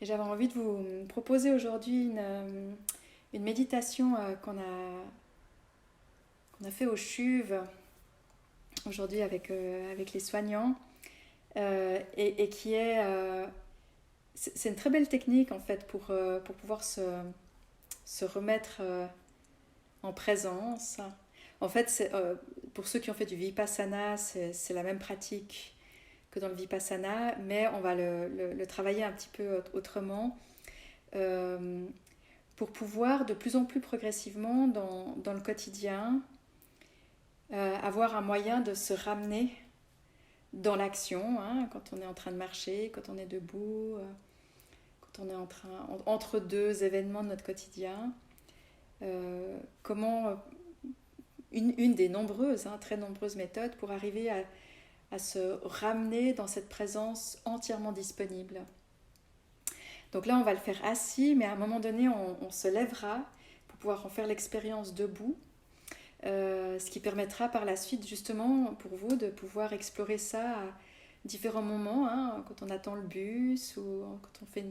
Et j'avais envie de vous proposer aujourd'hui une méditation qu'on a fait au CHUV aujourd'hui avec les soignants et qui est... c'est une très belle technique en fait pour pouvoir se remettre en présence. En fait, pour ceux qui ont fait du Vipassana, c'est la même pratique que dans le Vipassana, mais on va le travailler un petit peu autrement euh, pour pouvoir de plus en plus progressivement dans le quotidien avoir un moyen de se ramener dans l'action, hein, quand on est en train de marcher, quand on est debout, quand on est entre deux événements de notre quotidien. Comment une des nombreuses, hein, très nombreuses méthodes pour arriver à se ramener dans cette présence entièrement disponible. Donc là, on va le faire assis, mais à un moment donné, on se lèvera pour pouvoir en faire l'expérience debout, ce qui permettra par la suite, justement, pour vous de pouvoir explorer ça à différents moments, hein, quand on attend le bus ou quand on fait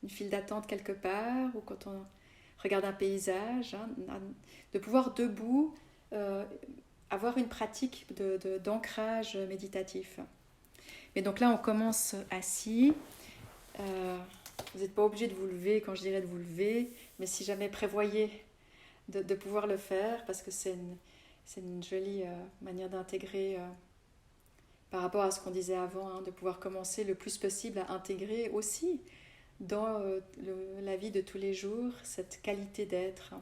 une file d'attente quelque part ou quand on regarde un paysage, hein, de pouvoir debout avoir une pratique d'ancrage méditatif. Mais donc là, on commence assis. Euh, Vous n'êtes pas obligé de vous lever quand je dirais de vous lever, mais si jamais prévoyez de pouvoir le faire, parce que c'est une jolie manière d'intégrer, par rapport à ce qu'on disait avant, hein, de pouvoir commencer le plus possible à intégrer aussi dans la vie de tous les jours cette qualité d'être.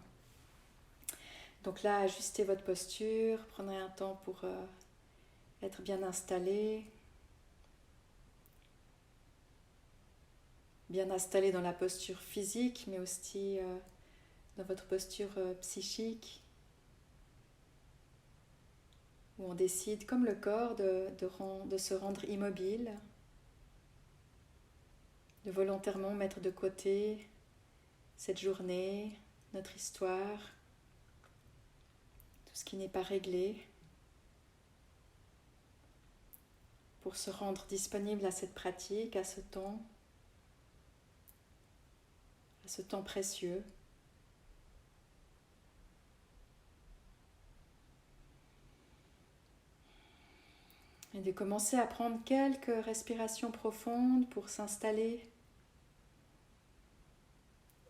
Donc là, ajustez votre posture, prenez un temps pour être bien installé dans la posture physique, mais aussi dans votre posture psychique, où on décide, comme le corps, de se rendre immobile, de volontairement mettre de côté cette journée, notre histoire, tout ce qui n'est pas réglé, pour se rendre disponible à cette pratique, à ce temps précieux. Et de commencer à prendre quelques respirations profondes pour s'installer.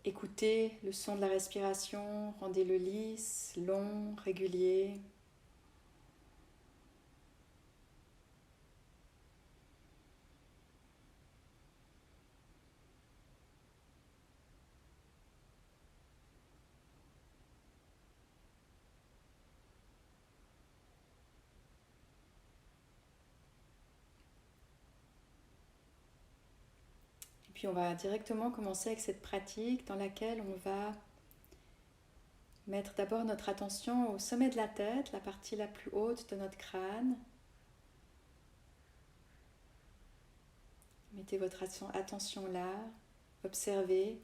Écoutez le son de la respiration, rendez-le lisse, long, régulier. Et puis on va directement commencer avec cette pratique dans laquelle on va mettre d'abord notre attention au sommet de la tête, la partie la plus haute de notre crâne. Mettez votre attention là, observez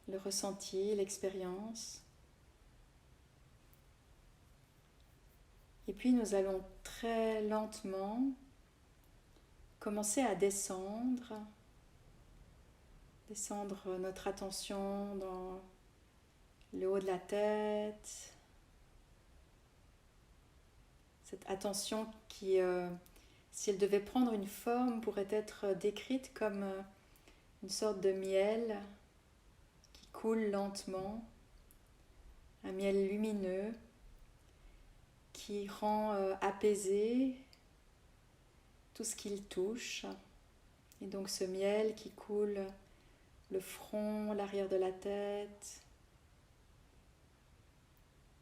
le ressenti, l'expérience. Et puis nous allons très lentement commencer à descendre notre attention dans le haut de la tête. Cette attention qui, si elle devait prendre une forme, pourrait être décrite comme une sorte de miel qui coule lentement, un miel lumineux qui rend apaisé tout ce qu'il touche. Et donc ce miel qui coule le front, l'arrière de la tête,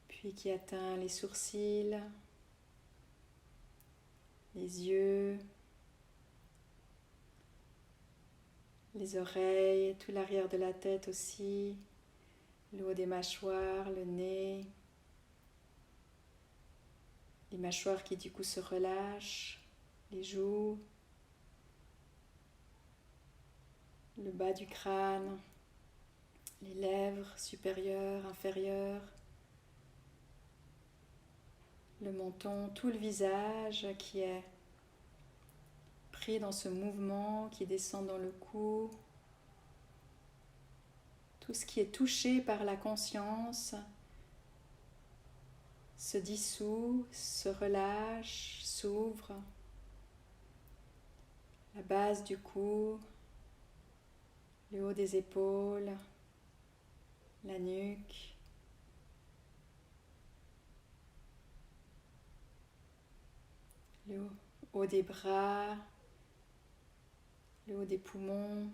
puis qui atteint les sourcils, les yeux, les oreilles, tout l'arrière de la tête aussi, le haut des mâchoires, le nez, les mâchoires qui du coup se relâchent, les joues, le bas du crâne, les lèvres supérieures, inférieures, le menton, tout le visage qui est l'esprit dans ce mouvement qui descend dans le cou. Tout ce qui est touché par la conscience se dissout, se relâche, s'ouvre. La base du cou, le haut des épaules, la nuque. Le haut des bras, le haut des poumons.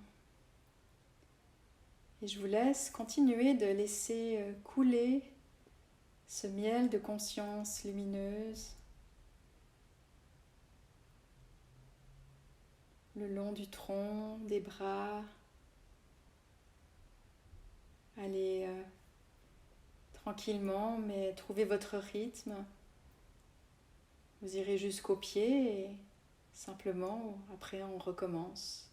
Et je vous laisse continuer de laisser couler ce miel de conscience lumineuse le long du tronc, des bras. Allez tranquillement, mais trouvez votre rythme. Vous irez jusqu'aux pieds et simplement, après, on recommence.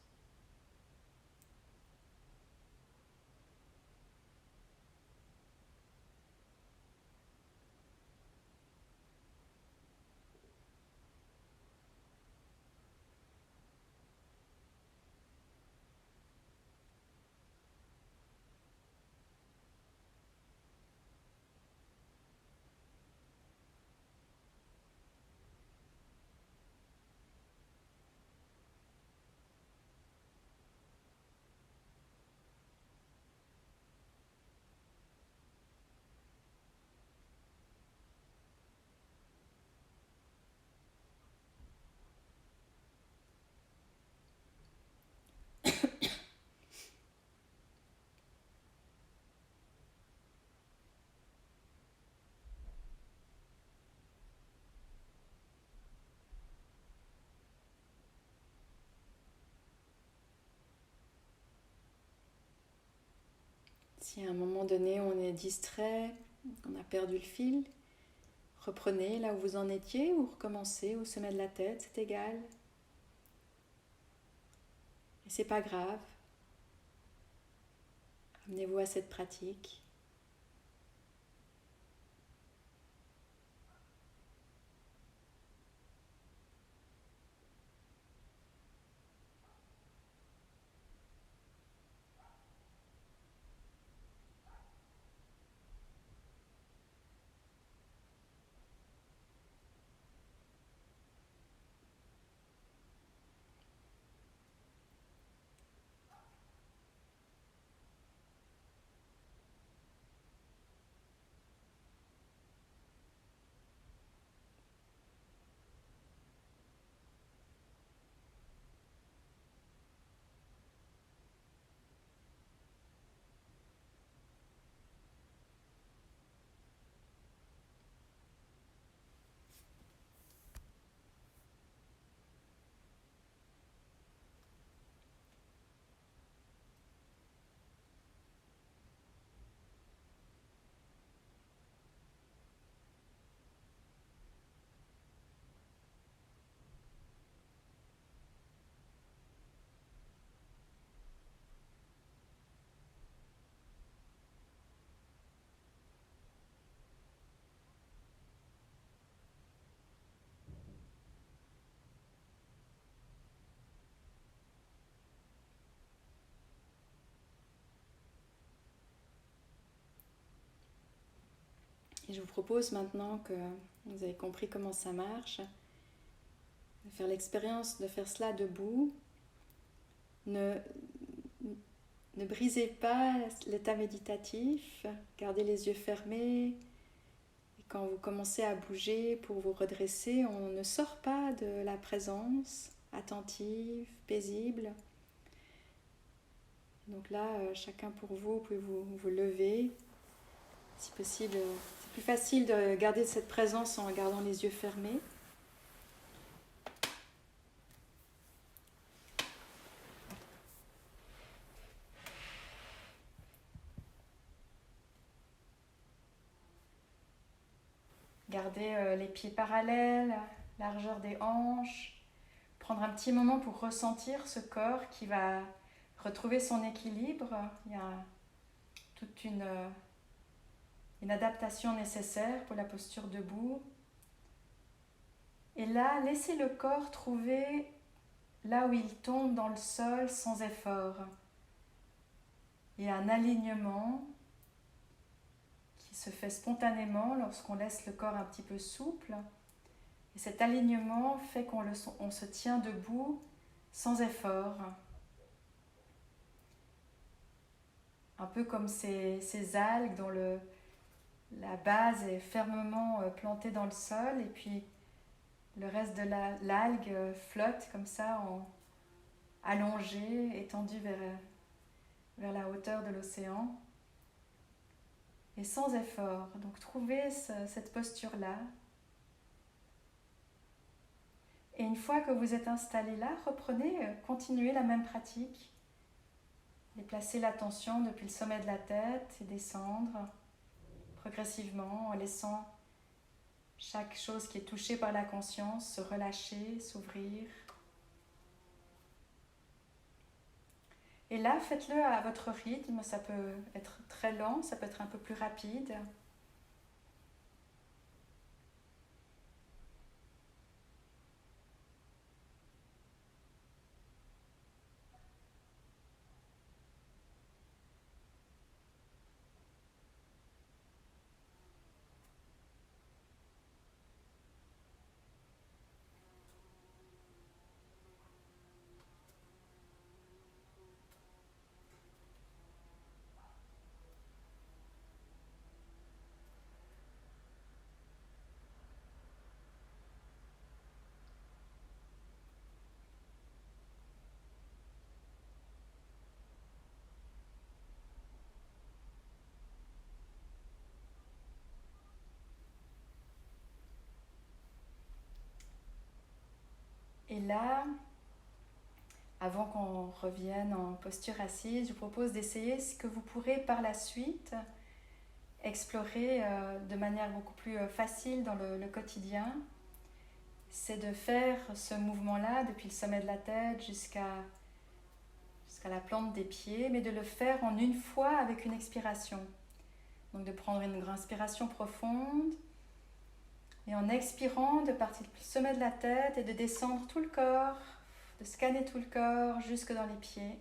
Si à un moment donné on est distrait, on a perdu le fil, reprenez là où vous en étiez ou recommencez au sommet de la tête, c'est égal. Et c'est pas grave. Amenez-vous à cette pratique. Et je vous propose maintenant que vous avez compris comment ça marche, de faire l'expérience de faire cela debout. Ne brisez pas l'état méditatif, gardez les yeux fermés. Et quand vous commencez à bouger pour vous redresser, on ne sort pas de la présence attentive, paisible. Donc là, chacun pour vous, vous pouvez vous lever. Si possible, c'est plus facile de garder cette présence en gardant les yeux fermés. Gardez les pieds parallèles, largeur des hanches. Prendre un petit moment pour ressentir ce corps qui va retrouver son équilibre. Il y a toute une adaptation nécessaire pour la posture debout. Et là, laissez le corps trouver là où il tombe dans le sol sans effort. Il y a un alignement qui se fait spontanément lorsqu'on laisse le corps un petit peu souple. Et cet alignement fait qu'on se tient debout sans effort. Un peu comme ces algues dont la base est fermement plantée dans le sol et puis le reste de l'algue flotte comme ça, allongé, étendu vers la hauteur de l'océan. Et sans effort. Donc trouvez cette posture-là. Et une fois que vous êtes installé là, continuez la même pratique. Déplacez l'attention depuis le sommet de la tête et descendre progressivement en laissant chaque chose qui est touchée par la conscience se relâcher, s'ouvrir. Et là, faites-le à votre rythme. Ça peut être très lent, ça peut être un peu plus rapide. Et là, avant qu'on revienne en posture assise, je vous propose d'essayer ce que vous pourrez par la suite explorer de manière beaucoup plus facile dans le quotidien. C'est de faire ce mouvement-là depuis le sommet de la tête jusqu'à la plante des pieds, mais de le faire en une fois avec une expiration. Donc de prendre une inspiration profonde et en expirant de partir du sommet de la tête et de descendre tout le corps, de scanner tout le corps jusque dans les pieds.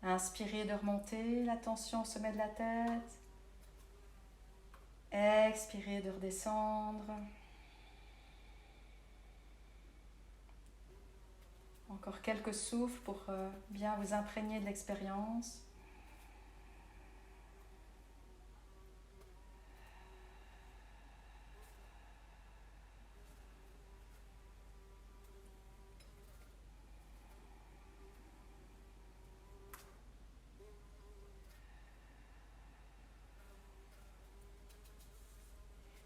Inspirez de remonter l'attention au sommet de la tête. Expirez de redescendre. Encore quelques souffles pour bien vous imprégner de l'expérience.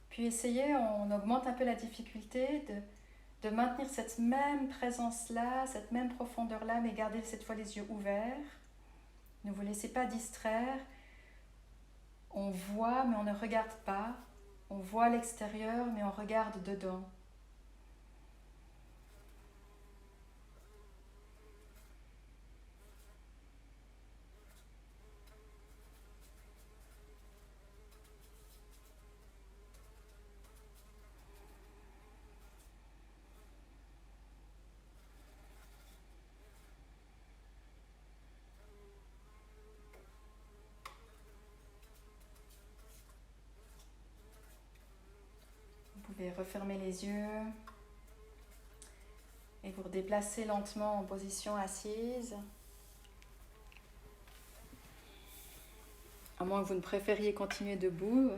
Puis essayez, on augmente un peu la difficulté de maintenir cette même présence-là, cette même profondeur-là, mais gardez cette fois les yeux ouverts. Ne vous laissez pas distraire. On voit, mais on ne regarde pas. On voit l'extérieur, mais on regarde dedans. Vous pouvez refermer les yeux et vous redéplacer lentement en position assise. À moins que vous ne préfériez continuer debout,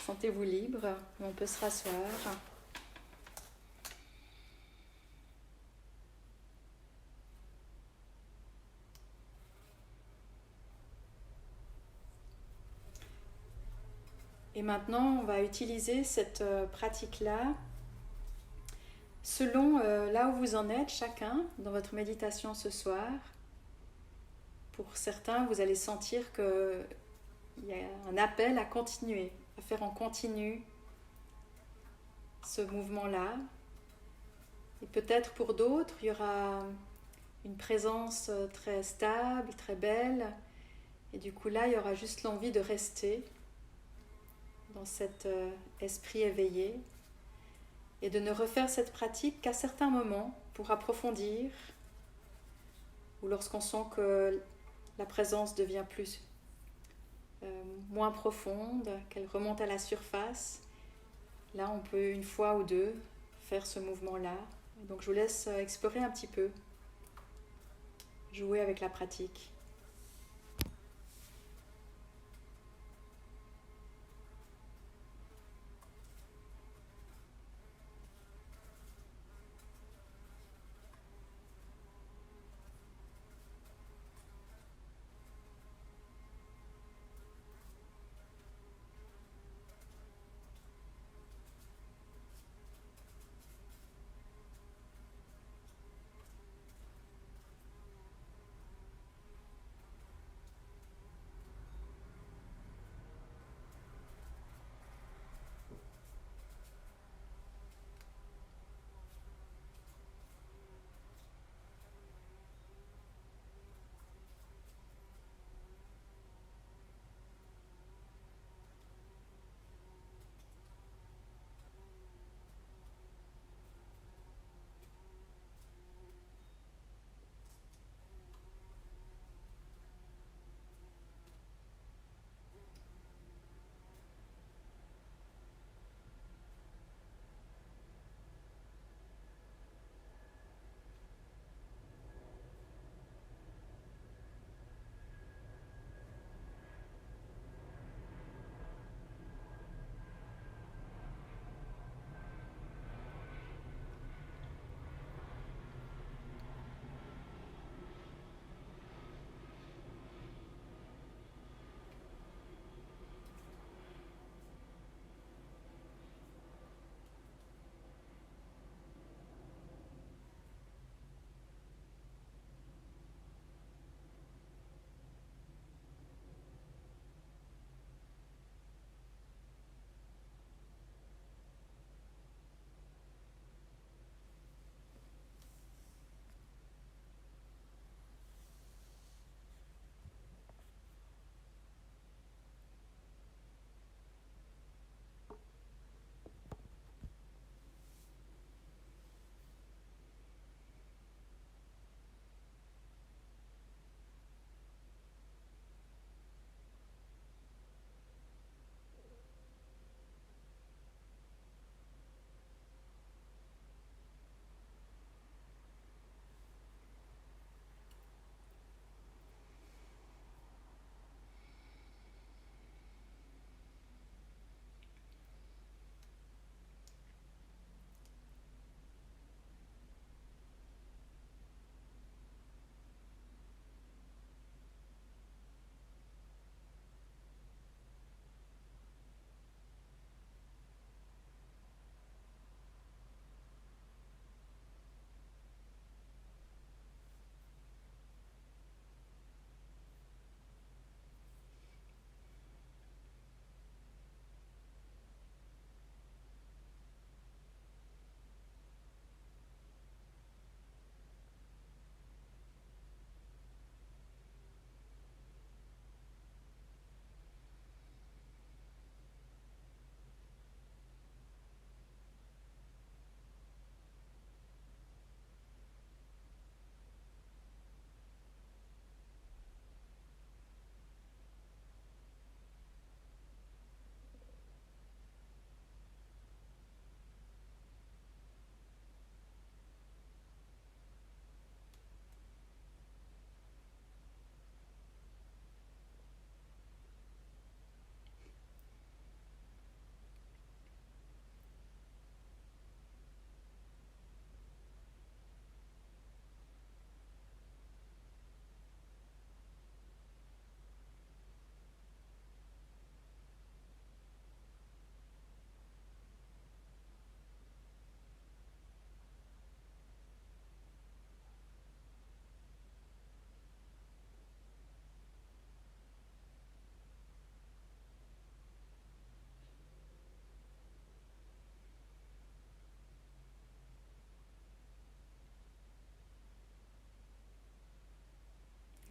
sentez-vous libre, on peut se rasseoir. Et maintenant, on va utiliser cette pratique-là selon là où vous en êtes chacun dans votre méditation ce soir. Pour certains, vous allez sentir qu'il y a un appel à continuer, à faire en continu ce mouvement-là. Et peut-être pour d'autres, il y aura une présence très stable, très belle. Et du coup là, il y aura juste l'envie de rester dans cet esprit éveillé et de ne refaire cette pratique qu'à certains moments pour approfondir, ou lorsqu'on sent que la présence devient moins profonde, qu'elle remonte à la surface, là on peut une fois ou deux faire ce mouvement-là. Donc je vous laisse explorer un petit peu, jouer avec la pratique.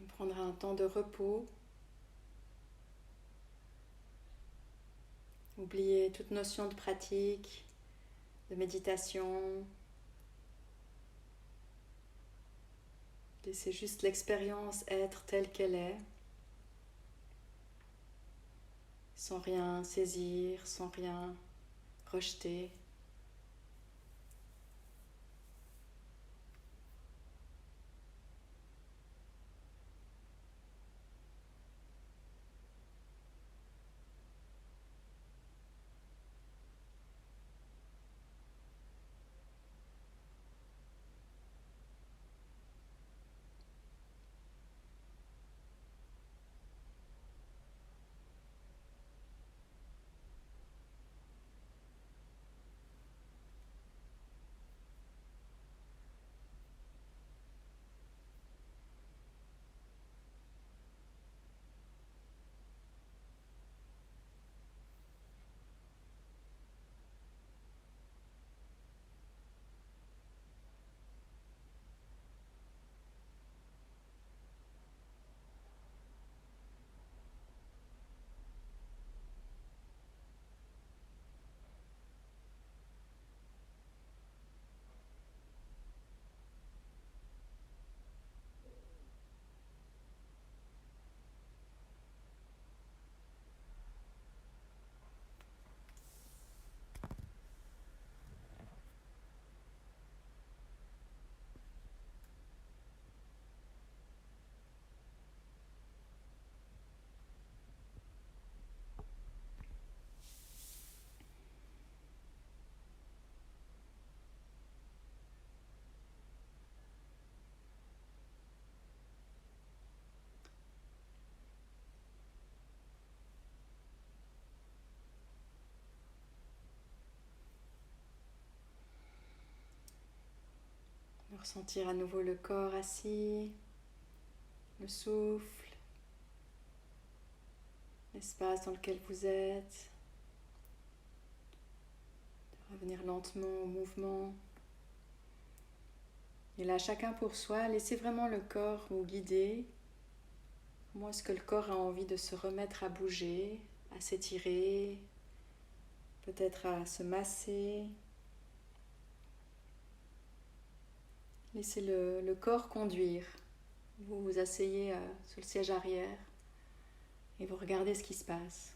On prendra un temps de repos. Oubliez toute notion de pratique, de méditation. Laissez juste l'expérience être telle qu'elle est, sans rien saisir, sans rien rejeter. Ressentir à nouveau le corps assis, le souffle, l'espace dans lequel vous êtes. De revenir lentement au mouvement. Et là, chacun pour soi, laissez vraiment le corps vous guider. Comment est-ce que le corps a envie de se remettre à bouger, à s'étirer, peut-être à se masser. Laissez le corps conduire. Vous vous asseyez sur le siège arrière et vous regardez ce qui se passe.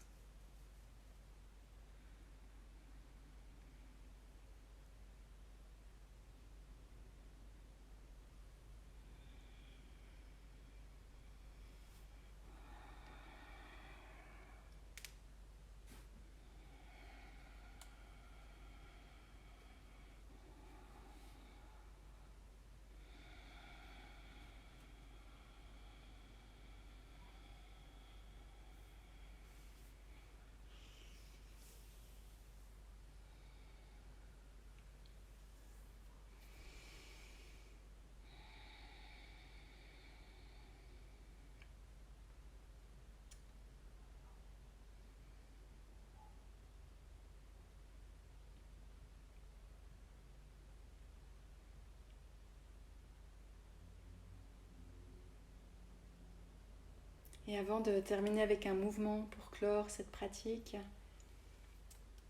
Et avant de terminer avec un mouvement pour clore cette pratique,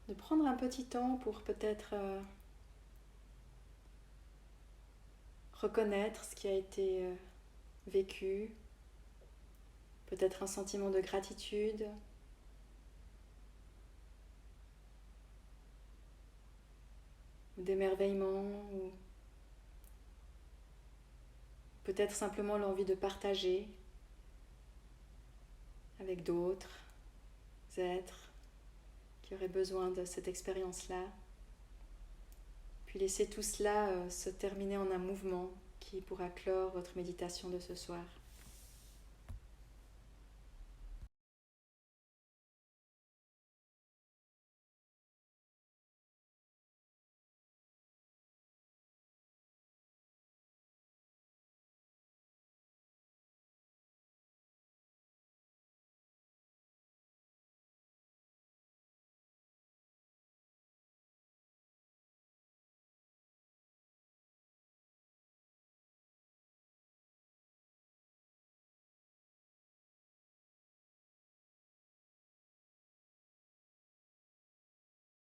de prendre un petit temps pour peut-être reconnaître ce qui a été vécu, peut-être un sentiment de gratitude, ou d'émerveillement, ou peut-être simplement l'envie de partager avec d'autres êtres qui auraient besoin de cette expérience-là. Puis laissez tout cela se terminer en un mouvement qui pourra clore votre méditation de ce soir.